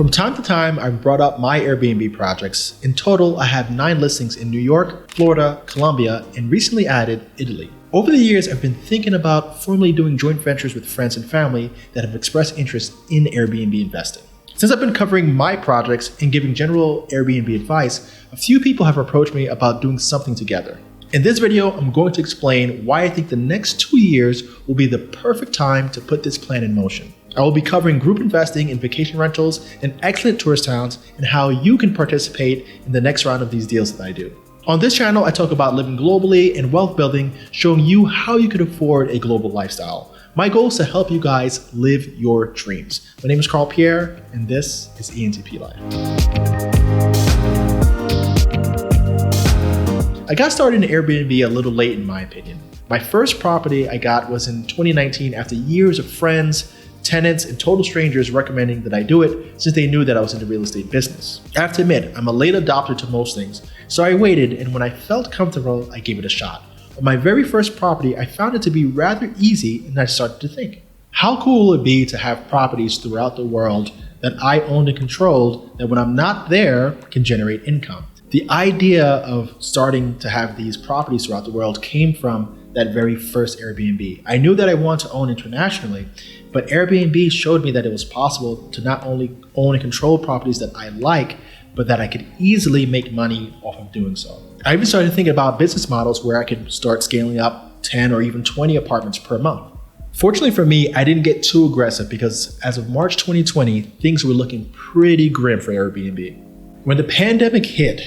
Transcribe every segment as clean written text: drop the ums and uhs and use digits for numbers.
From time to time, I've brought up my Airbnb projects. In total, I have 9 listings in New York, Florida, Colombia, and recently added Italy. Over the years, I've been thinking about formally doing joint ventures with friends and family that have expressed interest in Airbnb investing. Since I've been covering my projects and giving general Airbnb advice, a few people have approached me about doing something together. In this video, I'm going to explain why I think the next 2 years will be the perfect time to put this plan in motion. I will be covering group investing in vacation rentals in excellent tourist towns and how you can participate in the next round of these deals that I do. On this channel, I talk about living globally and wealth building, showing you how you could afford a global lifestyle. My goal is to help you guys live your dreams. My name is Carl Pierre, and this is ENTP Life. I got started in Airbnb a little late in my opinion. My first property I got was in 2019 after years of friends, tenants, and total strangers recommending that I do it since they knew that I was in the real estate business. I have to admit, I'm a late adopter to most things, so I waited, and when I felt comfortable, I gave it a shot. On my very first property, I found it to be rather easy, and I started to think, how cool will it be to have properties throughout the world that I owned and controlled that when I'm not there can generate income? The idea of starting to have these properties throughout the world came from that very first Airbnb. I knew that I wanted to own internationally, but Airbnb showed me that it was possible to not only own and control properties that I like, but that I could easily make money off of doing so. I even started thinking about business models where I could start scaling up 10 or even 20 apartments per month. Fortunately for me, I didn't get too aggressive because as of March 2020, things were looking pretty grim for Airbnb. When the pandemic hit,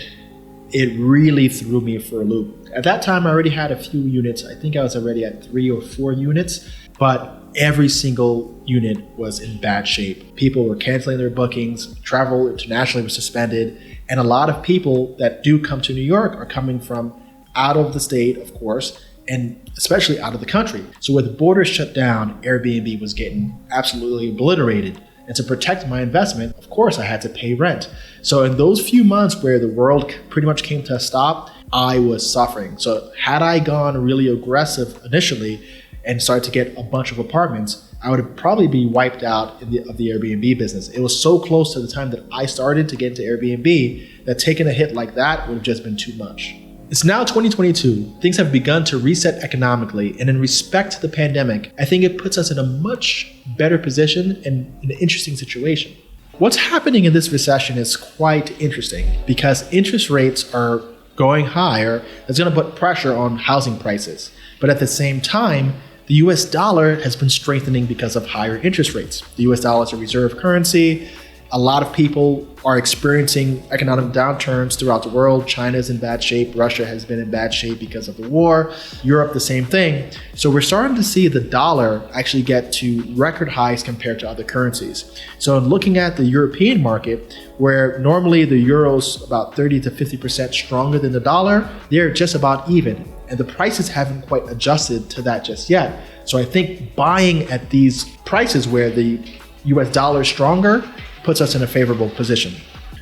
it really threw me for a loop. At that time, I already had a few units. I think I was already at 3 or 4 units, but every single unit was in bad shape. People were canceling their bookings, travel internationally was suspended, and a lot of people that do come to New York are coming from out of the state, of course, and especially out of the country. So with the borders shut down, Airbnb was getting absolutely obliterated. And to protect my investment, of course, I had to pay rent. So in those few months where the world pretty much came to a stop, I was suffering. So had I gone really aggressive initially and started to get a bunch of apartments, I would probably be wiped out of the Airbnb business. It was so close to the time that I started to get into Airbnb that taking a hit like that would have just been too much. It's now 2022. Things have begun to reset economically, and in respect to the pandemic, I think it puts us in a much better position and in an interesting situation. What's happening in this recession is quite interesting because interest rates are going higher. That's going to put pressure on housing prices. But at the same time, the US dollar has been strengthening because of higher interest rates. The US dollar is a reserve currency. A lot of people are experiencing economic downturns throughout the world. China is in bad shape. Russia has been in bad shape because of the war. Europe, the same thing. So we're starting to see the dollar actually get to record highs compared to other currencies. So in looking at the European market, where normally the euro's about 30 to 50% stronger than the dollar, they're just about even. And the prices haven't quite adjusted to that just yet. So I think buying at these prices where the US dollar is stronger puts us in a favorable position.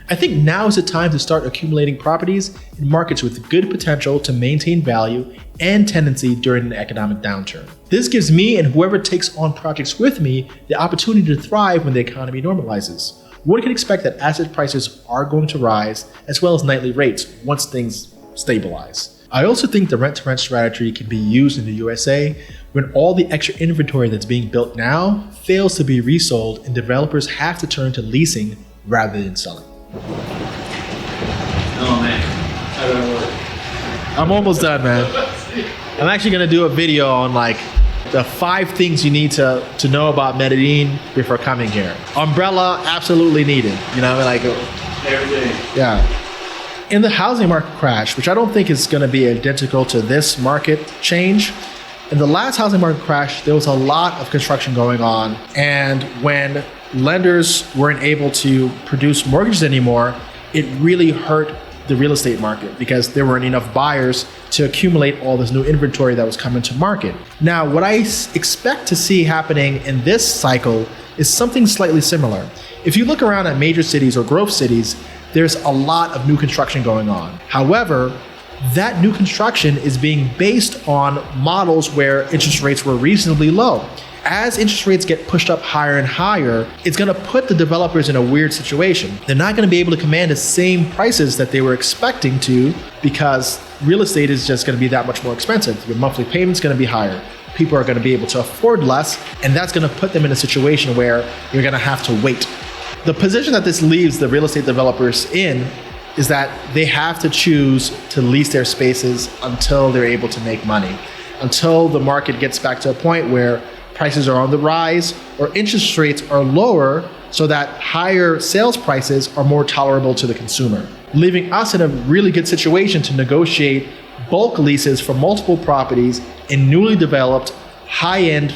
I think now is the time to start accumulating properties in markets with good potential to maintain value and tenancy during an economic downturn. This gives me and whoever takes on projects with me the opportunity to thrive when the economy normalizes. One can expect that asset prices are going to rise, as well as nightly rates once things stabilize. I also think the rent-to-rent strategy can be used in the USA when all the extra inventory that's being built now fails to be resold and developers have to turn to leasing rather than selling. Oh man, how did that work? I'm almost done, man. I'm actually gonna do a video on like the 5 things you need to know about Medellin before coming here. Umbrella, absolutely needed. You know, like Every day. yeah. In the housing market crash, which I don't think is going to be identical to this market change, in the last housing market crash, there was a lot of construction going on. And when lenders weren't able to produce mortgages anymore, it really hurt the real estate market because there weren't enough buyers to accumulate all this new inventory that was coming to market. Now, what I expect to see happening in this cycle is something slightly similar. If you look around at major cities or growth cities, there's a lot of new construction going on. However, that new construction is being based on models where interest rates were reasonably low. As interest rates get pushed up higher and higher, it's going to put the developers in a weird situation. They're not going to be able to command the same prices that they were expecting to because real estate is just going to be that much more expensive. Your monthly payment's going to be higher. People are going to be able to afford less, and that's going to put them in a situation where you're going to have to wait. The position that this leaves the real estate developers in is that they have to choose to lease their spaces until they're able to make money, until the market gets back to a point where prices are on the rise or interest rates are lower so that higher sales prices are more tolerable to the consumer, leaving us in a really good situation to negotiate bulk leases for multiple properties in newly developed high-end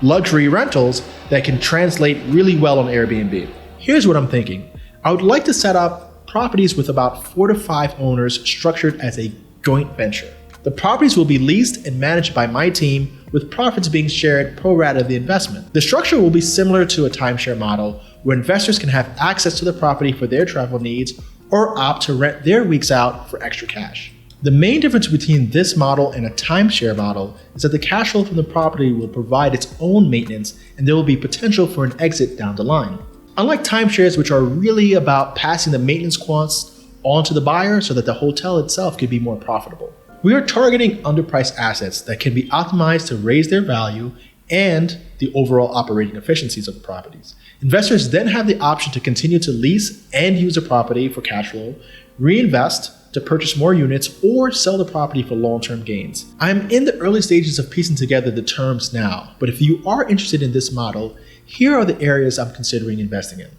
luxury rentals that can translate really well on Airbnb. Here's what I'm thinking. I would like to set up properties with about 4 to 5 owners structured as a joint venture. The properties will be leased and managed by my team, with profits being shared pro rata of the investment. The structure will be similar to a timeshare model, where investors can have access to the property for their travel needs or opt to rent their weeks out for extra cash. The main difference between this model and a timeshare model is that the cash flow from the property will provide its own maintenance, and there will be potential for an exit down the line. Unlike timeshares, which are really about passing the maintenance costs on to the buyer so that the hotel itself could be more profitable. We are targeting underpriced assets that can be optimized to raise their value and the overall operating efficiencies of the properties. Investors then have the option to continue to lease and use a property for cash flow, reinvest to purchase more units, or sell the property for long-term gains. I'm in the early stages of piecing together the terms now, but if you are interested in this model, here are the areas I'm considering investing in.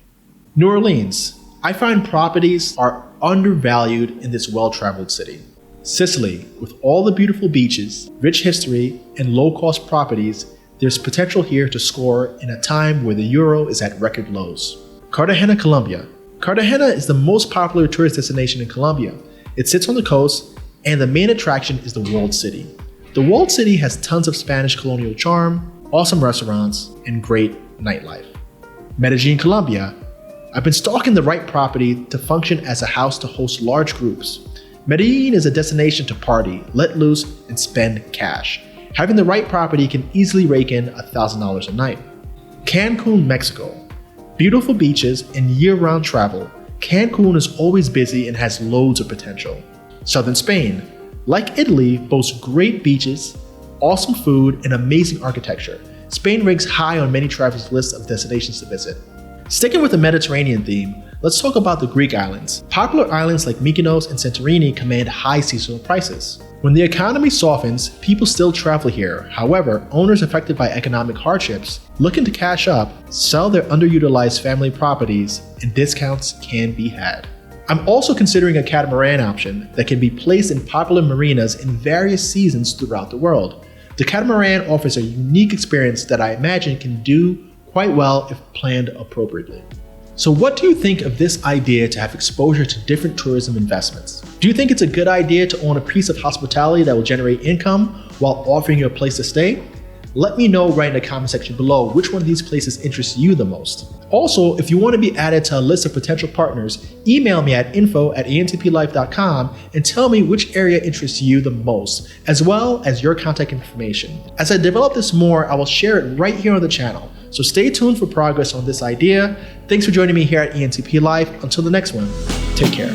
New Orleans. I find properties are undervalued in this well-traveled city. Sicily, with all the beautiful beaches, rich history, and low-cost properties, there's potential here to score in a time where the euro is at record lows. Cartagena, Colombia. Cartagena is the most popular tourist destination in Colombia. It sits on the coast, and the main attraction is the walled city. The walled city has tons of Spanish colonial charm, awesome restaurants, and great nightlife. Medellin, Colombia. I've been stalking the right property to function as a house to host large groups. Medellin is a destination to party, let loose, and spend cash. Having the right property can easily rake in $1,000 a night. Cancun, Mexico. Beautiful beaches and year-round travel, Cancun is always busy and has loads of potential. Southern Spain. Like Italy, boasts great beaches, awesome food, and amazing architecture. Spain ranks high on many travelers' lists of destinations to visit. Sticking with the Mediterranean theme, let's talk about the Greek islands. Popular islands like Mykonos and Santorini command high seasonal prices. When the economy softens, people still travel here. However, owners affected by economic hardships looking to cash up sell their underutilized family properties, and discounts can be had. I'm also considering a catamaran option that can be placed in popular marinas in various seasons throughout the world. The catamaran offers a unique experience that I imagine can do quite well if planned appropriately. So what do you think of this idea to have exposure to different tourism investments? Do you think it's a good idea to own a piece of hospitality that will generate income while offering you a place to stay? Let me know right in the comment section below which one of these places interests you the most. Also, if you want to be added to a list of potential partners, email me at info@antplife.com and tell me which area interests you the most, as well as your contact information. As I develop this more, I will share it right here on the channel. So stay tuned for progress on this idea. Thanks for joining me here at ENTP Life. Until the next one, take care.